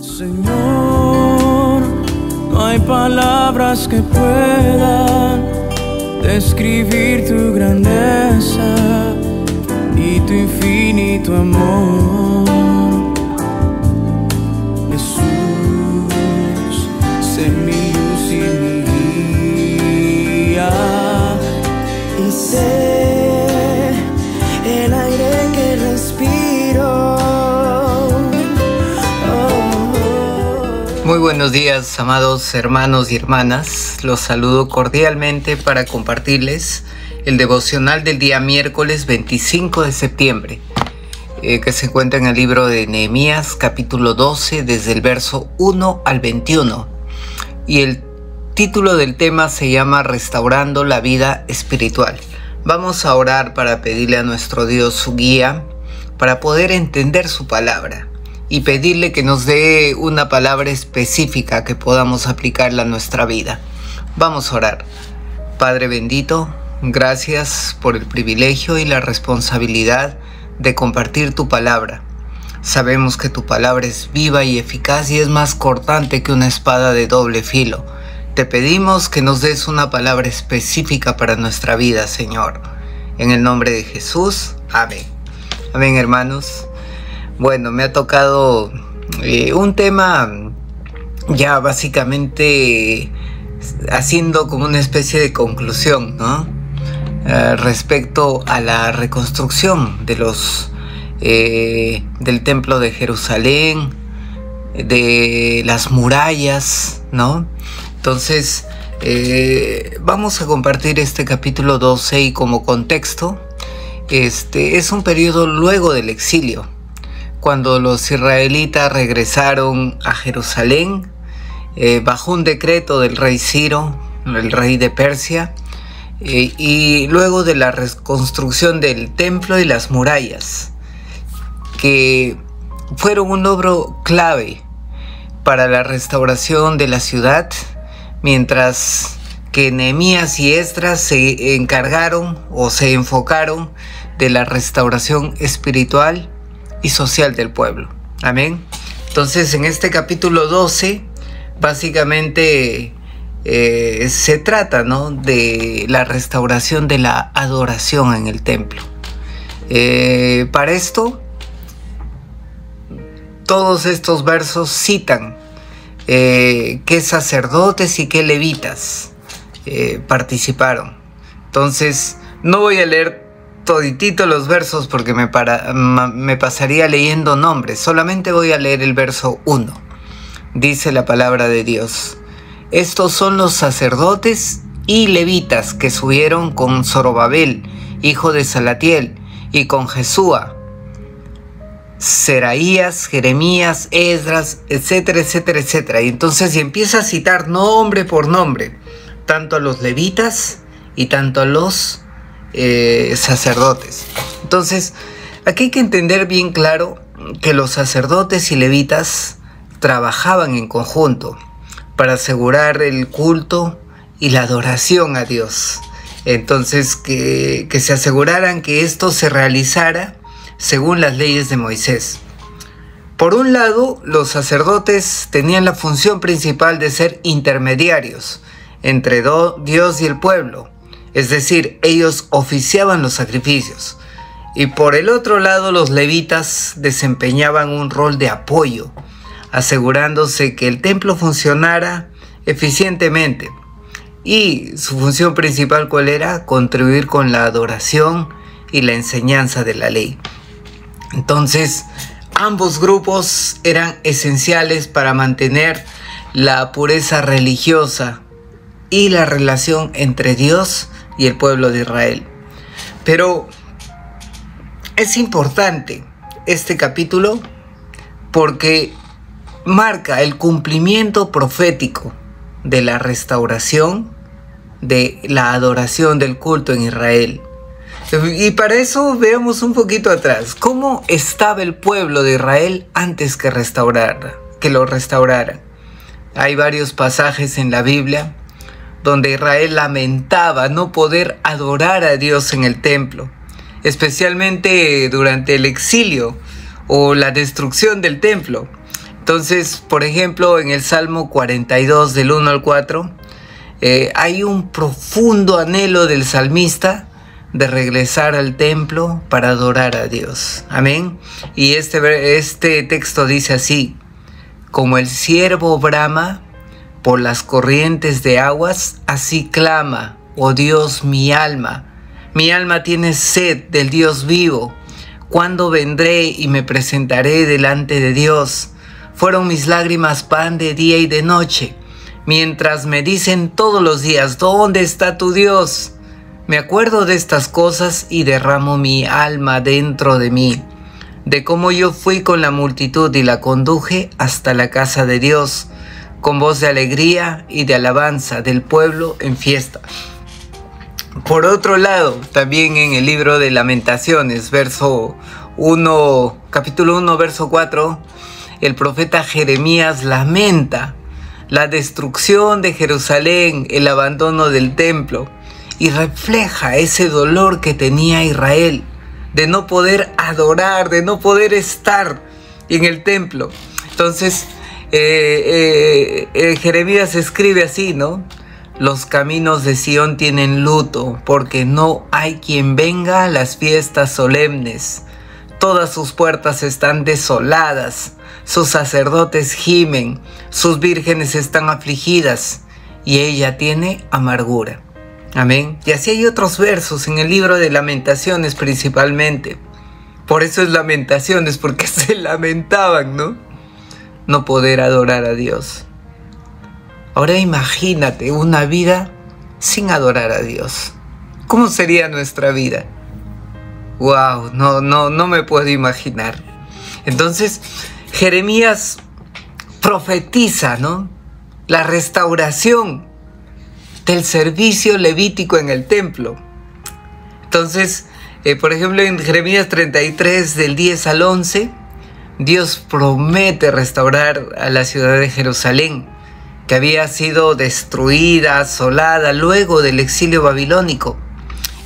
Señor, no hay palabras que puedan describir tu grandeza y tu infinito amor. Jesús, sé mi luz y mi guía, y sé el aire que respiro. Muy buenos días, amados hermanos y hermanas. Los saludo cordialmente para compartirles el devocional del día miércoles 25 de septiembre, que se encuentra en el libro de Nehemías, capítulo 12, desde el verso 1 al 21. Y el título del tema se llama Restaurando la vida espiritual. Vamos a orar para pedirle a nuestro Dios su guía, para poder entender su palabra y pedirle que nos dé una palabra específica que podamos aplicarla a nuestra vida. Vamos a orar. Padre bendito, gracias por el privilegio y la responsabilidad de compartir tu palabra. Sabemos que tu palabra es viva y eficaz y es más cortante que una espada de doble filo. Te pedimos que nos des una palabra específica para nuestra vida, Señor. En el nombre de Jesús, amén. Amén, hermanos. Bueno, me ha tocado un tema ya básicamente haciendo como una especie de conclusión, ¿no? Respecto a la reconstrucción de del templo de Jerusalén, de las murallas, ¿no? Entonces, vamos a compartir este capítulo 12 y como contexto, es un periodo luego del exilio, cuando los israelitas regresaron a Jerusalén bajo un decreto del rey Ciro, el rey de Persia, y luego de la reconstrucción del templo y las murallas, que fueron un logro clave para la restauración de la ciudad, mientras que Nehemías y Esdras se encargaron o se enfocaron de la restauración espiritual y social del pueblo. Amén. Entonces, en este capítulo 12, básicamente se trata, ¿no?, de la restauración de la adoración en el templo. Para esto, todos estos versos citan qué sacerdotes y qué levitas participaron. Entonces, no voy a leer toditito los versos porque me pasaría leyendo nombres. Solamente voy a leer el verso 1. Dice la palabra de Dios: estos son los sacerdotes y levitas que subieron con Zorobabel, hijo de Salatiel, y con Jesúa, Seraías, Jeremías, Esdras, etcétera, etcétera, etcétera. Y entonces empieza a citar nombre por nombre, tanto a los levitas y tanto a los sacerdotes. Entonces, aquí hay que entender bien claro que los sacerdotes y levitas trabajaban en conjunto para asegurar el culto y la adoración a Dios. Entonces, que se aseguraran que esto se realizara según las leyes de Moisés. Por un lado, los sacerdotes tenían la función principal de ser intermediarios entre Dios y el pueblo. Es decir, ellos oficiaban los sacrificios. Y por el otro lado, los levitas desempeñaban un rol de apoyo, asegurándose que el templo funcionara eficientemente. Y su función principal, ¿cuál era? Contribuir con la adoración y la enseñanza de la ley. Entonces, ambos grupos eran esenciales para mantener la pureza religiosa y la relación entre Dios y el pueblo de Israel. Pero es importante este capítulo porque marca el cumplimiento profético de la restauración de la adoración del culto en Israel. Y para eso veamos un poquito atrás. ¿Cómo estaba el pueblo de Israel antes que lo restauraran? Hay varios pasajes en la Biblia donde Israel lamentaba no poder adorar a Dios en el templo, especialmente durante el exilio o la destrucción del templo. Entonces, por ejemplo, en el Salmo 42 del 1 al 4, hay un profundo anhelo del salmista de regresar al templo para adorar a Dios. Amén. Y este texto dice así: como el ciervo brama por las corrientes de aguas, así clama, oh Dios, mi alma. Mi alma tiene sed del Dios vivo. ¿Cuándo vendré y me presentaré delante de Dios? Fueron mis lágrimas pan de día y de noche, mientras me dicen todos los días: ¿dónde está tu Dios? Me acuerdo de estas cosas y derramo mi alma dentro de mí, de cómo yo fui con la multitud y la conduje hasta la casa de Dios, con voz de alegría y de alabanza del pueblo en fiesta. Por otro lado, también en el libro de Lamentaciones, capítulo 1, verso 4, el profeta Jeremías lamenta la destrucción de Jerusalén, el abandono del templo, y refleja ese dolor que tenía Israel de no poder adorar, de no poder estar en el templo. Entonces, Jeremías escribe así, ¿no? Los caminos de Sión tienen luto, porque no hay quien venga a las fiestas solemnes. Todas sus puertas están desoladas, sus sacerdotes gimen, sus vírgenes están afligidas, y ella tiene amargura. Amén. Y así hay otros versos en el libro de Lamentaciones principalmente. Por eso es Lamentaciones, porque se lamentaban, ¿no? No poder adorar a Dios. Ahora imagínate una vida sin adorar a Dios. ¿Cómo sería nuestra vida? Wow, no me puedo imaginar. Entonces, Jeremías profetiza, ¿no?, la restauración del servicio levítico en el templo. Entonces, por ejemplo, en Jeremías 33, del 10 al 11, Dios promete restaurar a la ciudad de Jerusalén, que había sido destruida, asolada luego del exilio babilónico.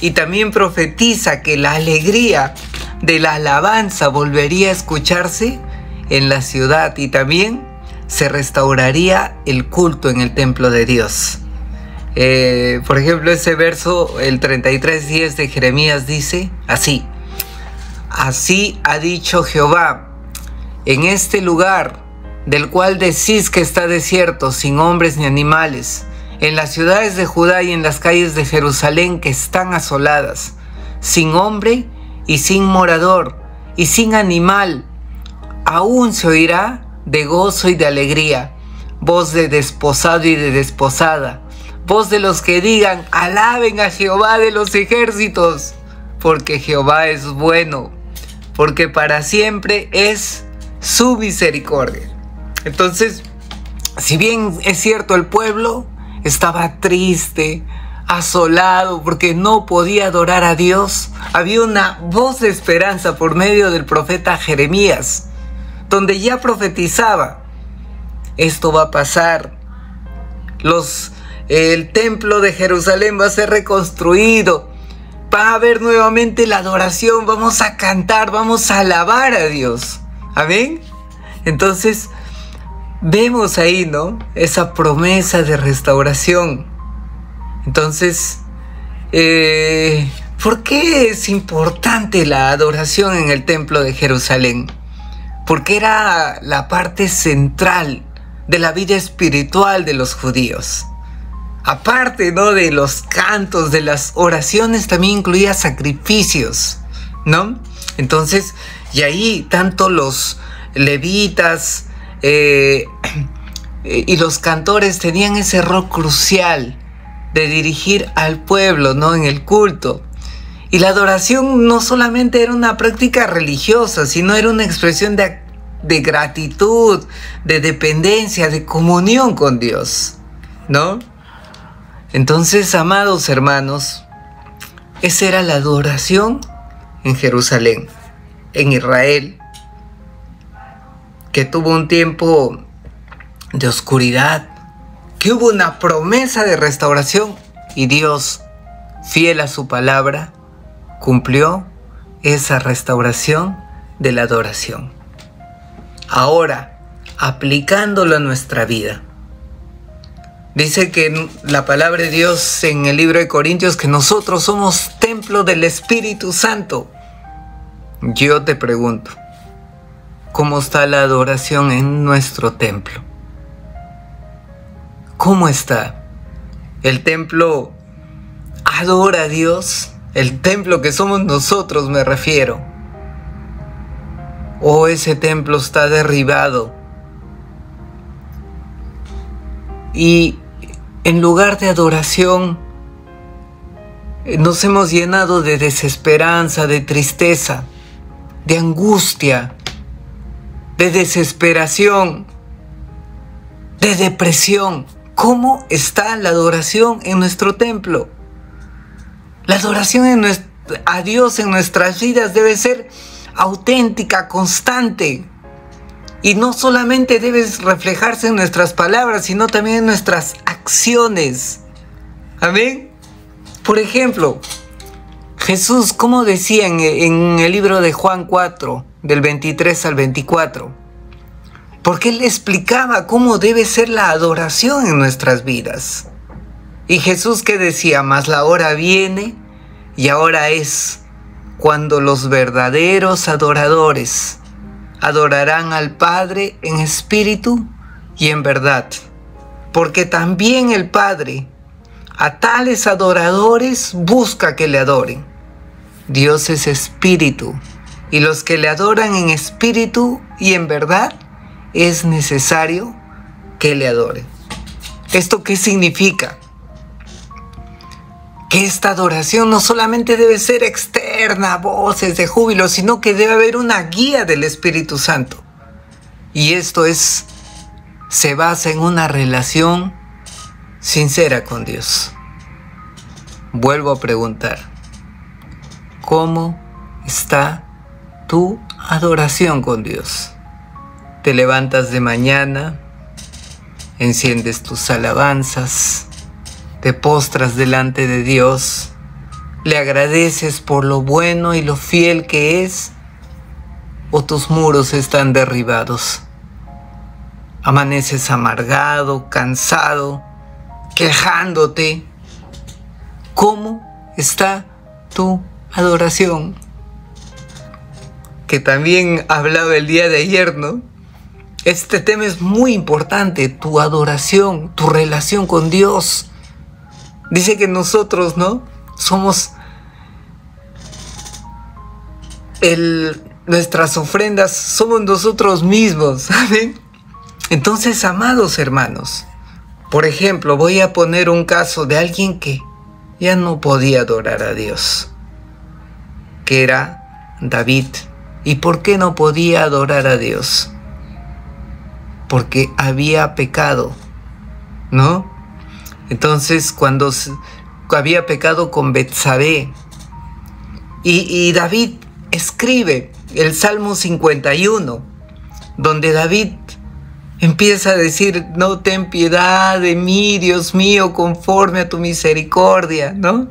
Y también profetiza que la alegría de la alabanza volvería a escucharse en la ciudad, y también se restauraría el culto en el templo de Dios. Por ejemplo, ese verso, el 33:10 de Jeremías, dice así: así ha dicho Jehová, en este lugar del cual decís que está desierto, sin hombres ni animales, en las ciudades de Judá y en las calles de Jerusalén que están asoladas, sin hombre y sin morador y sin animal, aún se oirá de gozo y de alegría, voz de desposado y de desposada, voz de los que digan: alaben a Jehová de los ejércitos, porque Jehová es bueno, porque para siempre es su misericordia. Entonces, si bien es cierto, el pueblo estaba triste, asolado, porque no podía adorar a Dios, había una voz de esperanza por medio del profeta Jeremías, donde ya profetizaba: esto va a pasar, el templo de Jerusalén va a ser reconstruido, va a haber nuevamente la adoración, vamos a cantar, vamos a alabar a Dios. Amén. Entonces, vemos ahí, ¿no?, esa promesa de restauración. Entonces, ¿por qué es importante la adoración en el templo de Jerusalén? Porque era la parte central de la vida espiritual de los judíos. Aparte, ¿no?, de los cantos, de las oraciones, también incluía sacrificios, ¿no? Entonces, y ahí tanto los levitas y los cantores tenían ese rol crucial de dirigir al pueblo, ¿no?, en el culto. Y la adoración no solamente era una práctica religiosa, sino era una expresión de gratitud, de dependencia, de comunión con Dios, ¿no? Entonces, amados hermanos, esa era la adoración en Jerusalén, en Israel, que tuvo un tiempo de oscuridad, que hubo una promesa de restauración, y Dios, fiel a su palabra, cumplió esa restauración de la adoración. Ahora, aplicándolo a nuestra vida. Dice que la palabra de Dios en el libro de Corintios que nosotros somos templo del Espíritu Santo. Yo te pregunto, ¿cómo está la adoración en nuestro templo? ¿Cómo está? ¿El templo adora a Dios? El templo que somos nosotros, me refiero. ¿O ese templo está derribado? Y en lugar de adoración, nos hemos llenado de desesperanza, de tristeza, de angustia, de desesperación, de depresión. ¿Cómo está la adoración en nuestro templo? La adoración a Dios en nuestras vidas debe ser auténtica, constante. Y no solamente debe reflejarse en nuestras palabras, sino también en nuestras acciones. Amén. Por ejemplo, Jesús, ¿cómo decía en el libro de Juan 4, del 23 al 24? Porque Él explicaba cómo debe ser la adoración en nuestras vidas. Y Jesús, ¿qué decía? Mas la hora viene y ahora es cuando los verdaderos adoradores adorarán al Padre en espíritu y en verdad. Porque también el Padre a tales adoradores busca que le adoren. Dios es espíritu, y los que le adoran en espíritu y en verdad es necesario que le adoren. ¿Esto qué significa? Que esta adoración no solamente debe ser externa, voces de júbilo, sino que debe haber una guía del Espíritu Santo. Y esto se basa en una relación sincera con Dios. Vuelvo a preguntar, ¿cómo está tu adoración con Dios? Te levantas de mañana, enciendes tus alabanzas, te postras delante de Dios, le agradeces por lo bueno y lo fiel que es, o tus muros están derribados. Amaneces amargado, cansado, quejándote. ¿Cómo está tu adoración? Que también hablaba el día de ayer, ¿no? Este tema es muy importante, tu adoración, tu relación con Dios. Dice que nosotros, ¿no? Somos nuestras ofrendas, somos nosotros mismos, ¿saben? Entonces, amados hermanos, por ejemplo, voy a poner un caso de alguien que ya no podía adorar a Dios, que era David. ¿Y por qué no podía adorar a Dios? Porque había pecado, ¿no? Entonces, cuando había pecado con Betsabé, y David escribe el Salmo 51, donde David empieza a decir, no, ten piedad de mí, Dios mío, conforme a tu misericordia, ¿no?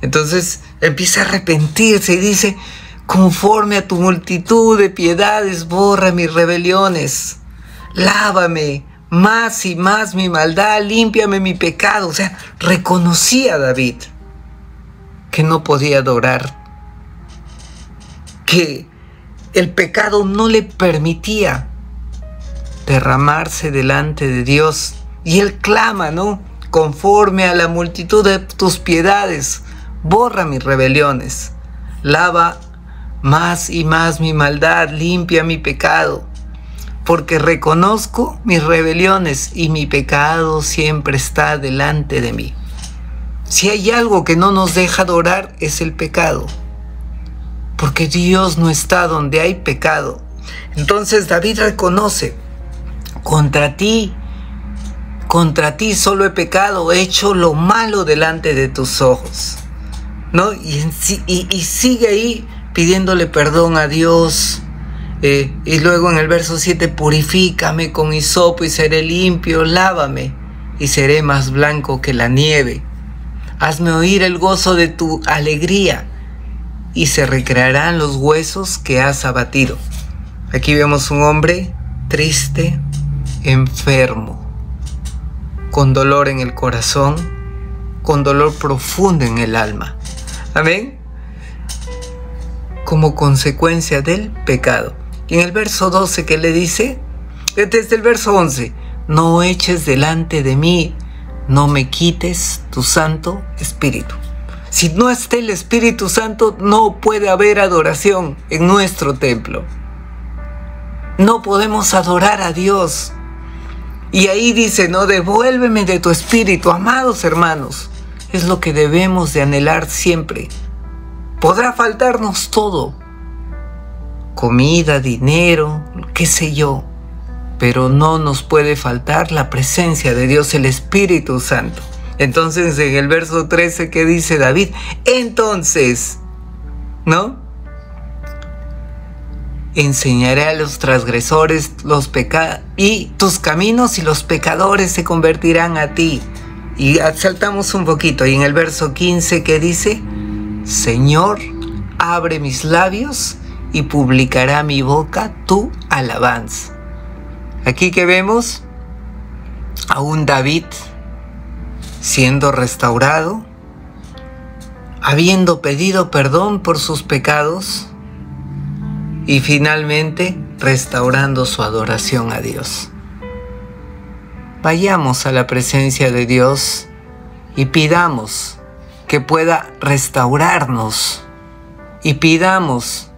Entonces empieza a arrepentirse y dice, conforme a tu multitud de piedades, borra mis rebeliones, lávame más y más mi maldad, límpiame mi pecado. O sea, reconocía David que no podía adorar, que el pecado no le permitía derramarse delante de Dios. Y él clama, ¿no? Conforme a la multitud de tus piedades, borra mis rebeliones, lava más y más mi maldad, limpia mi pecado, porque reconozco mis rebeliones y mi pecado siempre está delante de mí. Si hay algo que no nos deja adorar es el pecado, porque Dios no está donde hay pecado. Entonces David reconoce, contra ti solo he pecado, he hecho lo malo delante de tus ojos, ¿no? Y sigue ahí pidiéndole perdón a Dios. Y luego en el verso 7, purifícame con hisopo y seré limpio, lávame y seré más blanco que la nieve. Hazme oír el gozo de tu alegría y se recrearán los huesos que has abatido. Aquí vemos un hombre triste, enfermo, con dolor en el corazón, con dolor profundo en el alma. Amén. Como consecuencia del pecado. Y en el verso 12, ¿qué le dice? Desde el verso 11, no eches delante de mí, no me quites tu Santo Espíritu. Si no está el Espíritu Santo, no puede haber adoración en nuestro templo. No podemos adorar a Dios. Y ahí dice, no, devuélveme de tu Espíritu, amados hermanos. Es lo que debemos de anhelar siempre. Podrá faltarnos todo. Comida, dinero, qué sé yo. Pero no nos puede faltar la presencia de Dios, el Espíritu Santo. Entonces en el verso 13, ¿qué dice David? Entonces, ¿no? Enseñaré a los transgresores los pecados y tus caminos, y los pecadores se convertirán a ti. Y saltamos un poquito, y en el verso 15, ¿qué dice? Señor, abre mis labios y publicará mi boca tu alabanza. Aquí que vemos a un David siendo restaurado, habiendo pedido perdón por sus pecados y finalmente restaurando su adoración a Dios. Vayamos a la presencia de Dios y pidamos que pueda restaurarnos, y pidamos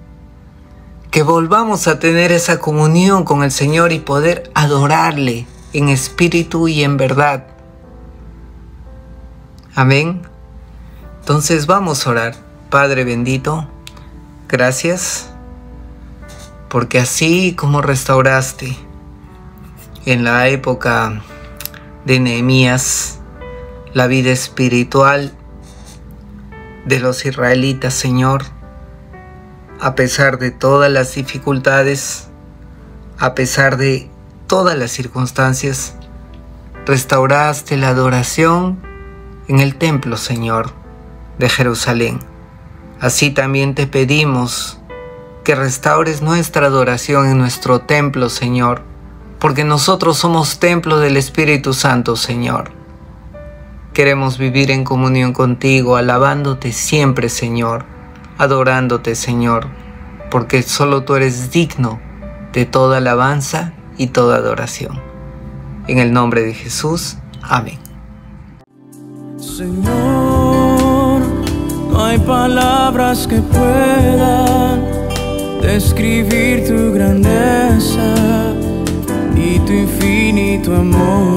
que volvamos a tener esa comunión con el Señor y poder adorarle en espíritu y en verdad. Amén. Entonces vamos a orar. Padre bendito, gracias, porque así como restauraste en la época de Nehemías la vida espiritual de los israelitas, Señor, a pesar de todas las dificultades, a pesar de todas las circunstancias, restauraste la adoración en el templo, Señor, de Jerusalén. Así también te pedimos que restaures nuestra adoración en nuestro templo, Señor, porque nosotros somos templo del Espíritu Santo, Señor. Queremos vivir en comunión contigo, alabándote siempre, Señor, adorándote, Señor, porque solo tú eres digno de toda alabanza y toda adoración. En el nombre de Jesús, amén. Señor, no hay palabras que puedan describir tu grandeza y tu infinito amor.